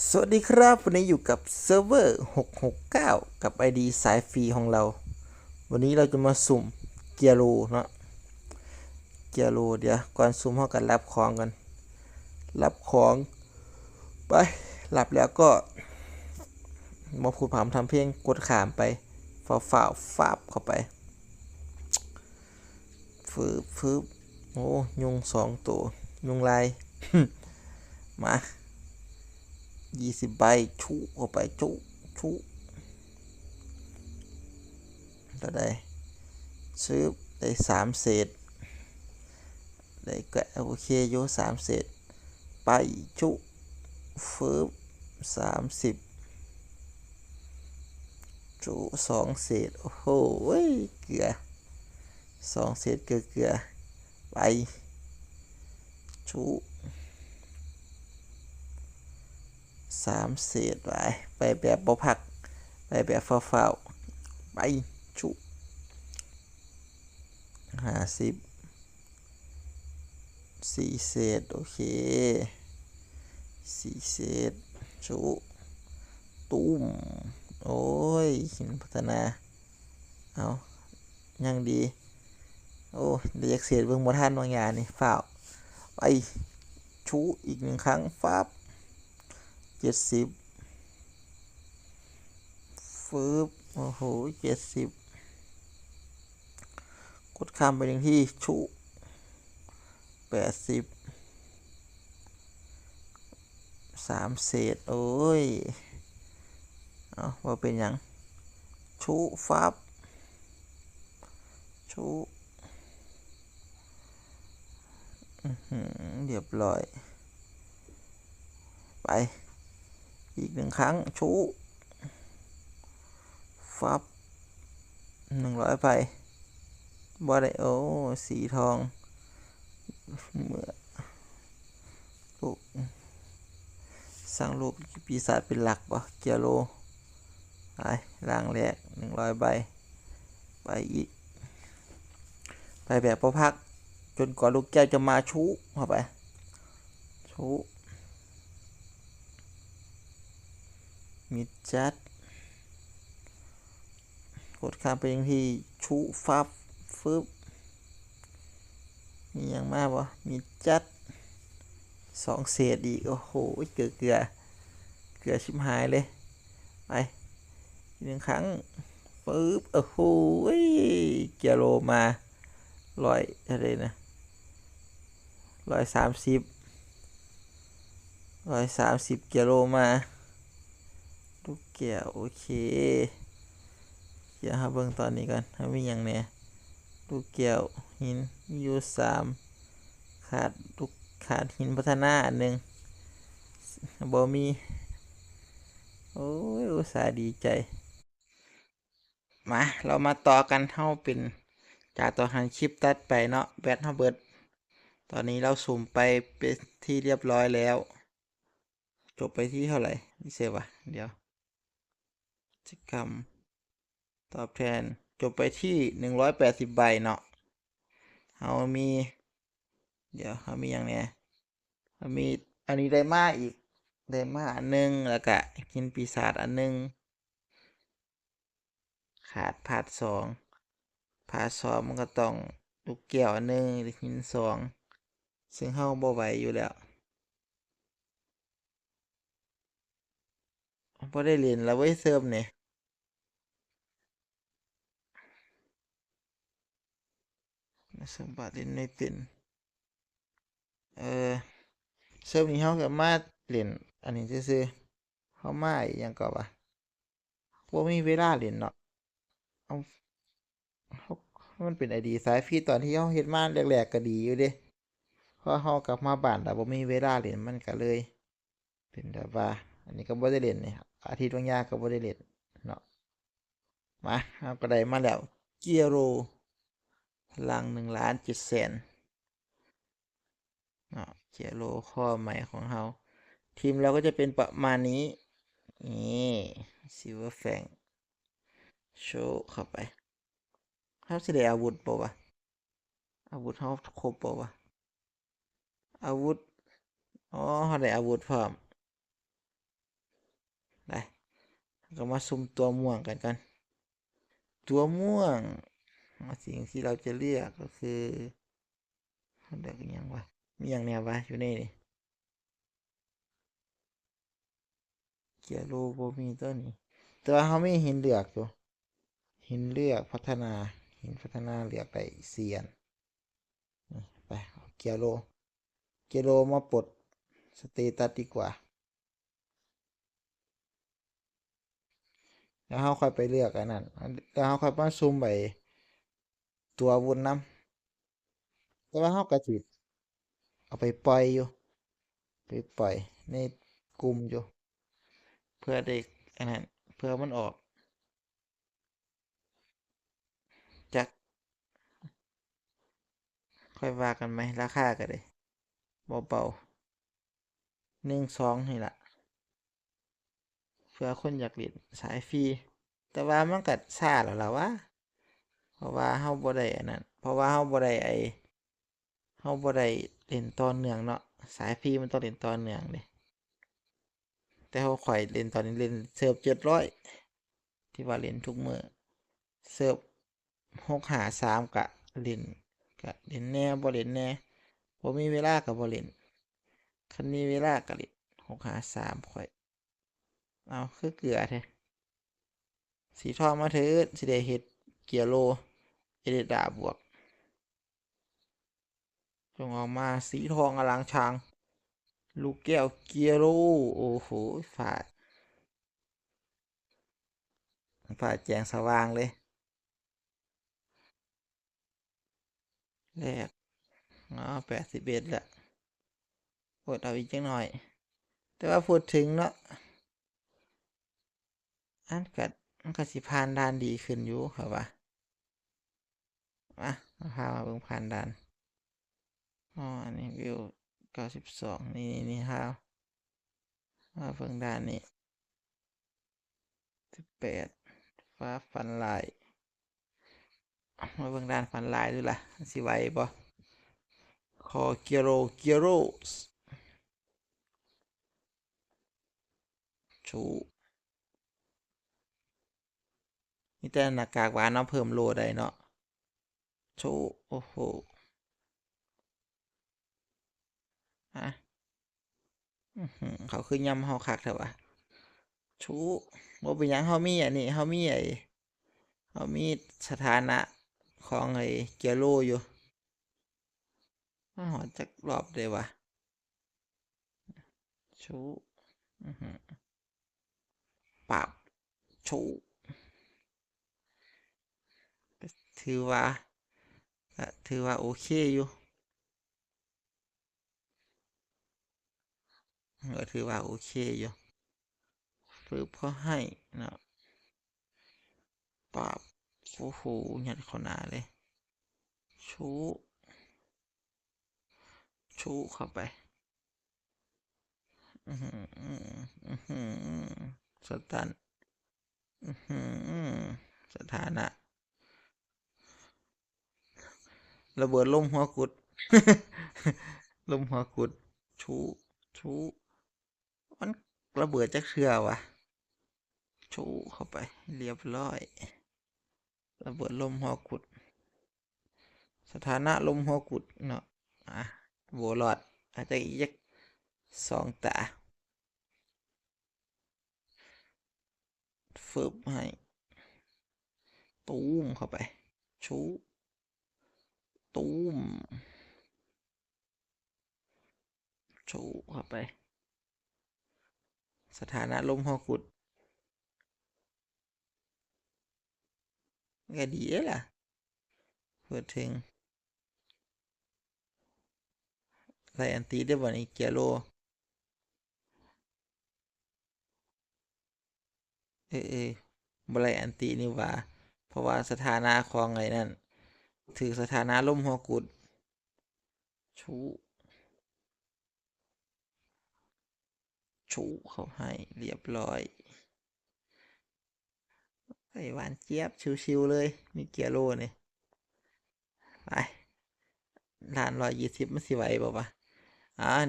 สวัสดีครับวันนี้อยู่กับเซิร์ฟเวอร์669กับ ID สายฟรีของเราวันนี้เราจะมาสุ่มเกียร์โลเนาะเกียร์โลเดี๋ยวก่อนสุ่มเท่ากันรับของกันรับของไปรับแล้วก็มาพูดผามทำเพลงกดขามไปฝ่าฟาบเข้าไปฟืบโอ้ยุง2 ตัวยุงลายมา20 ใบชุเข้าไปชุแล้วได้ซื้อได้3 เศษได้ก็โอเคโย3 เศษไปชุฟืบ30ชุ2 เศษโอ้โหเกลือ2 เศษเกลือไปชุ3 เศษไปแบบบ่พักไปแบบฟ้าวไปชุ504 เศษโอเค4 เศษชุตุ้มโอ้ยหินพัฒนาเอายังดีโอ้เรียกเศษเบิ่งบ่ทันบางอย่างนี่ฝ้าวไปชูอีก1 ครั้งฟับ70ฟืบโอ้โห70กดข้ามไปหนึ่งที่ชู803 เศษโอ้ยเอาว่าเป็นยังชูฟับชูเรียบร้อยไปอีก1 ครั้งชูฟับ100ไปบ่ได้โอ้สีทองเมื่อลูกสร้างลูกปีศาจเป็นหลักบ่เกียโลไปล่างแรก100 ใบไปอีกไปแบบพอพักจนกว่าลูกแก้วจะมาชูเข้าไปชูมิดจัดกดข้ามไปยังที่ชูฟับฟึบมีอย่างมากวะมิดจัด2 เศษอีกโอ้โหเกลือชิบหายเลยไปอีก1 ครั้งปึ๊บโอ้โหเกียร์โลมาอะไรนะ130เกียร์โลมาลูกแก้วโอเคเดี๋ยวเบิ่งตอนนี้กันมีอย่างเนี่ยลูกแก้วหินมีอยู่ขาดขาดหินพัฒนาอันหนึ่งบ่มีโอ้ยอุตส่าห์ดีใจมาเรามาต่อกันเท่าเป็นจากตัวหันคลิปตัดไปเนาะแบตเท่าเบิดตอนนี้เราสุ่มไปเป็นที่เรียบร้อยแล้วจบไปที่เท่าไหร่นี่เสียวะเดี๋ยวกิจกรรมตอบแทนจบไปที่180 ใบเนาะเรามีเดี๋ยวเรามีอย่างเนี้ยเรามีอันนี้ได้มาอีกได้มาอันหนึงแล้วก็หินปีศาจอันหนึงขาดพาร์ท 2มันก็ต้องลูกแก้วอันหนึงหิน2ซึ่งเฮาบ่ไหวอยู่แล้วบ่ได้เล่นแล้วเว้ยเซิร์ฟนี่สมบัติเล่นไม่เป็นเออเซิร์ฟนี้เฮาสามารถเล่นอันนี้ซื่อๆเฮามาอีหยังก็ว่าบ่มีเวลาเล่นเนาะเอาเฮามันเป็น ID สายฟรีตอนที่เฮาเฮ็ดมาแรกๆก็ดีอยู่เดะพอเฮากลับมาบ้านแล้วบ่มีเวลาเล่นมันก็เลยเป็นแบบว่าอันนี้ก็บ่ได้เล่นนี่อาทิตย์บางอย่างก็บ่ได้เล่นเนาะมาเฮาก็ได้มาแล้วเกียโรพลัง1,700,000เนาะเกียโรข้อใหม่ของเฮาทีมเราก็จะเป็นประมาณนี้นี่ซิลเวอร์แฟงโชว์เข้าไปเฮาสิได้อาวุธบ่วะอาวุธเฮาครบบ่วะอาวุธอ๋อเฮาได้อาวุธพร้อม ก็มาซุ่มตัวม่วงกัน ตัวม่วงสิ่งที่เราจะเลือกก็คือเลือกอย่างวะมีอย่างแนววะอยู่ในนี่เกียร์โลโบมีตัวนี้แต่ว่าเขาไม่หินเลือกอยู่หินเลือกพัฒนาหินพัฒนาเลือกได้เซียนไปเกียร์โลมาปลดสเตตัสดีกว่าแล้วเขาค่อยไปเลือกอันนั้นแล้วเขาค่อยมาซูมไปตัววุ้นน้ำแต่ว่าเขากระจิตเอาไปปล่อยอยู่ไปปล่อยในกลุ่มอยู่เพื่อเด็กอันนั้นเพื่อมันออกจากค่อยว่ากันไหมราคาก็ได้เบาๆ1-2นี่แหละเพื่อคนอยากเล่นสายฟรีแต่ว่ามันก็ช้าแล้วล่ะวะเพราะว่าเฮาบ่ได้อันนั้นเพราะว่าเฮาบ่ได้เฮาบ่ได้เล่นต่อเนื่องเนาะสายฟรีมันต้องเล่นต่อเนื่องเด้แต่เฮาข้อยเล่นตอนนี้เล่นเซิร์ฟ700ที่ว่าเล่นทุกมื้อเซิร์ฟ653ก็เล่นแหน่บ่เล่นแหน่บ่มีเวลาก็บ่เล่นคันมีเวลาก็เล่น653ข้อยเอาคือเกลือแท้สีทองมาเถิดสิได้เฮ็ดเกียร์โลเอเดดาบวกจงออกมาสีทองอลางชางลูกแก้วเกียร์โลโอ้โหฟ้าแจ้งสว่างเลยแรก81แล้วอดเอาอีกจังหน่อยแต่ว่าพูดถึงเนาะอันก็มันก็สิผ่านด่านดีขึ้นอยู่ครับว่ามาพามาเบิ่งผ่านด่านอันนี้วิว92นี่ครับมาเบิ่งด่านนี้18ฟ้าฟันลายมาเบิ่งด่านฟันลายดูล่ะสิไหวบ่คอเกียโรชูมีแต่หน้ากากหวานเนาะเพิ่มโลได้เนาะชูโอ้โหฮะเขาคือยำเฮาคักแท้วะชูบ่เป็นหยังเฮามีอันนี้เฮามีสถานะของไอ้เกียโรอยู่มาหอดจักรอบได้วะชูอื้อหือปราบชูถือว่าถือว่าโอเคอยู่ก็ถือว่าโอเคอยู่ฝึกพอให้เนาะปราบโอ้โหยัดเข้าหน้าเลยชูเข้าไปอือหืออื้อหือสตันอื้อหือสถานะระเบิดลมหัวกุดลมหัวกุดชูชูมันระเบิดจักเทื่อวะชูเข้าไปเรียบร้อยระเบิดลมหัวกุดสถานะลมหัวกุดเนาะอ่ะโบรอดอาจจะอีกจัก2 ตาฟึบให้ตูมเข้าไปชูตูมชูเข้าไปสถานะลมหัวกุดก็ดีล่ะพูดถึงไรอันตีได้บ่นี่เกียโลบ่ไรอันตีนี่หว่าเพราะว่าสถานะของไอ้นั่นถือสถานะลมหัวกุดชูเข้าให้เรียบร้อยไอ้หวานเจี๊ยบชิวๆเลยมีเกียโลนี่ไปล้าน120มันสิไหวบ่วะ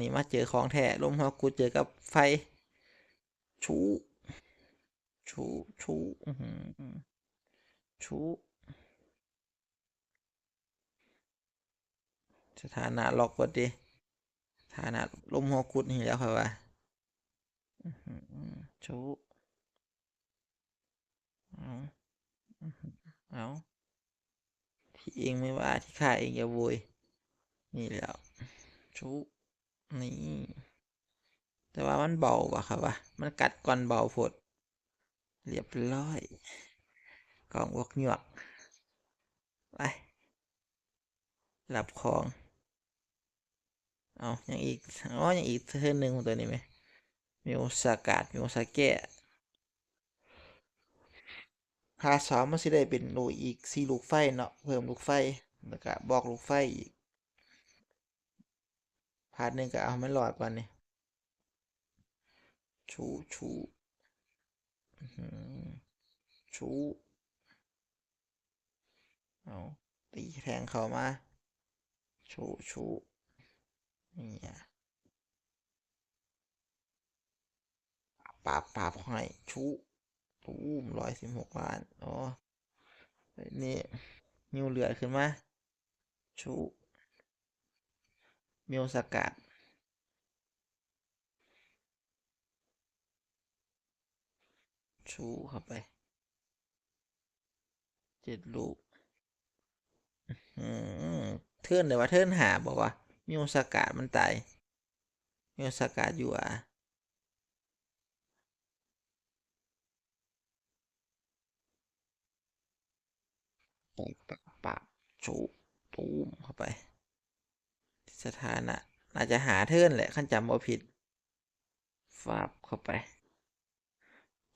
นี่มาเจอของแท้ลมหัวกุดเจอกับไฟชู ชูชูชูสถานะล็อกบ่ติสถานะลมหัวกุดนี่แหล้วค่อยว่าชูเอาเอาที่เองไม่ว่าที่ข้าเองอย่าโวยนี่แหล้วชูนี่แต่ว่ามันเบาว่ะครับว่ามันกัดก่อนเบาโพดเรียบร้อยกล่องวกหยวกไปรับของเอายังอีกอ๋อยังอีกเทิร์นหนึ่งของตัวนี้ไหมมิโอซากาดมิโอซาเกะพาสองมันสิได้เป็นลูกอีก4ลูกไฟเนาะเพิ่มลูกไฟแล้วก็บอกลูกไฟอีกพาร์ทหนึ่งก็เอามันหลอดก่อนนี่ชูชูชูเอาตีแทงเข้ามาชูชูนี่อ่ะปราบให้ชูตูม116 ล้านอ๋อนี่นิวเหลือขึ้นมาชูมิวสกัดชูเข้าไป7 ลูกเทิร์นเดี๋ยวว่าเทิร์นหาบอกว่ามิวสกัดมันตายมิวสกัดอยู่ปากชูตูมเข้าไปสถานะน่าจะหาเทิร์นแหละขั้นจำว่าผิดฟาบเข้าไป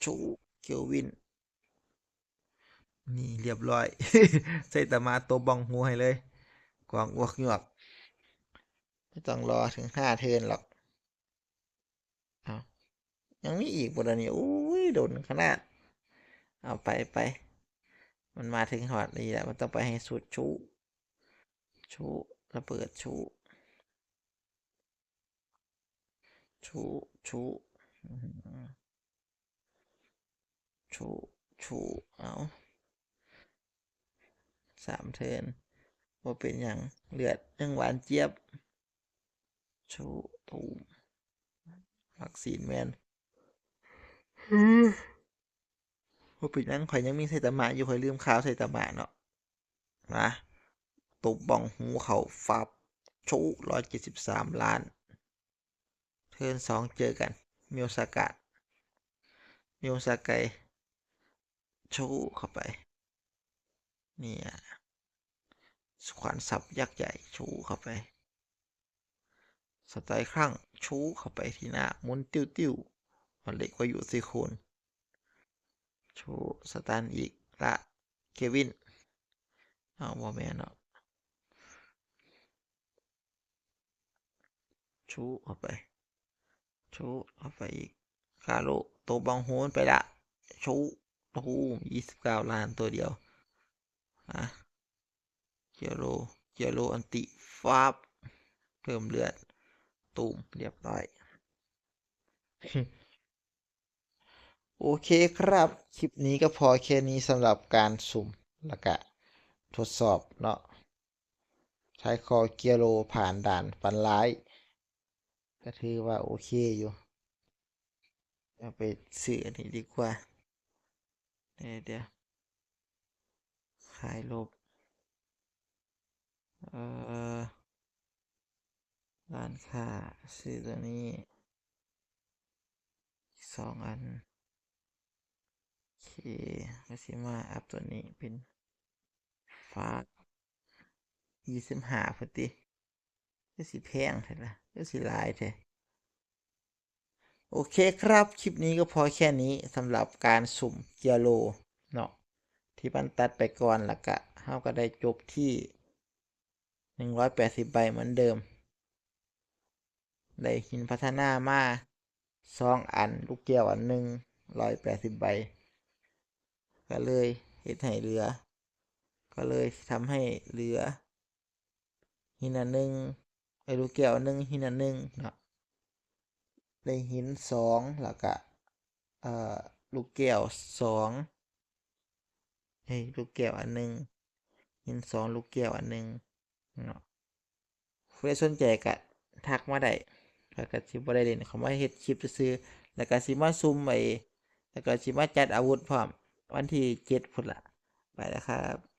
ชูเกียววินนี่เรียบร้อยใส่ตามาตัวบองหูให้เลยกวางอ้วกหยวกไม่ต้องรอถึง5 เทิร์นหรอกเอายังมีอีกบทนี้อุ้ยโดนขนาดเอาไปมันมาถึงหอดนี้แล้วมันต้องไปให้สุดชูระเบิดชูชูชูชูเอา3 เทิร์นว่าเป็นอย่างเลือดยังหวานเจี๊ยบชูตูมวัคซีนแมนว่าเป็นยังข่อยยังมีไซตามะอยู่ข่อยลืมข่าวไซตามะเนาะนะตบบ้องหูเขาฟับชู173 ล้านเทิร์น2เจอกันมิโอซากะมิโอซาไกชูเข้าไปเนี่ยขวานสับยักษ์ใหญ่ชูเข้าไปสไตล์ครั้งชูเข้าไปที่หน้าหมุนติ้วมันเล็กกว่าอยู่ซี่โคนชูสตันอีกละเควินเอาบอแมนเนาะชูเข้าไปชูเข้าไปอีกคาโลตัวบังโฮนไปละชูตูม29 ล้านตัวเดียวอ่ะเกียโรอันติฟาบเพิ่มเลือดตูมเรียบร้อยโอเคครับคลิปนี้ก็พอแค่นี้สำหรับการสุ่มแล้วก็ทดสอบเนาะใช้คอเกียโรผ่านด่านฟันร้ายก็ถือว่าโอเคอยู่เอาไปซื้ออันนี้ดีกว่าเดี๋ยวขายลบเอ่อร้านค้าซื้อตัวนี้2 อันโอเคก็สิมาอัพตัวนี้เป็นฟ้า25พอดีก็สิแพงเถอะละก็สิหลายเถอะโอเคครับคลิปนี้ก็พอแค่นี้สำหรับการสุ่มเกียร์โลเนาะที่มันตัดไปก่อนแล้วก็เราก็ได้จบที่180 ใบเหมือนเดิมได้หินพัฒนามา2 อันลูกแก้วอันหนึ่ง180 ใบก็เลยเฮ็ดให้เหลือก็เลยทำให้เหลือหินอันหนึ่งไอ้ลูกแก้วอันหนึ่งหินอันหนึ่งเนาะได้หิน2แล้วก็เอ่อ ลูกแก้ว2เฮ้ยลูกแก้วอันหนึ่งหิน2ลูกแก้วอันหนึ่งเนาะผู้ใดสนใจก็ทักมาได้ข้อยก็สิบ่ได้เล่นเข้ามาเฮ็ดคลิปซื่อๆแล้วก็สิมาซุ่มแล้วก็สิมาจัดอาวุธพร้อมวันที่7พุ่นล่ะไปแล้วครับ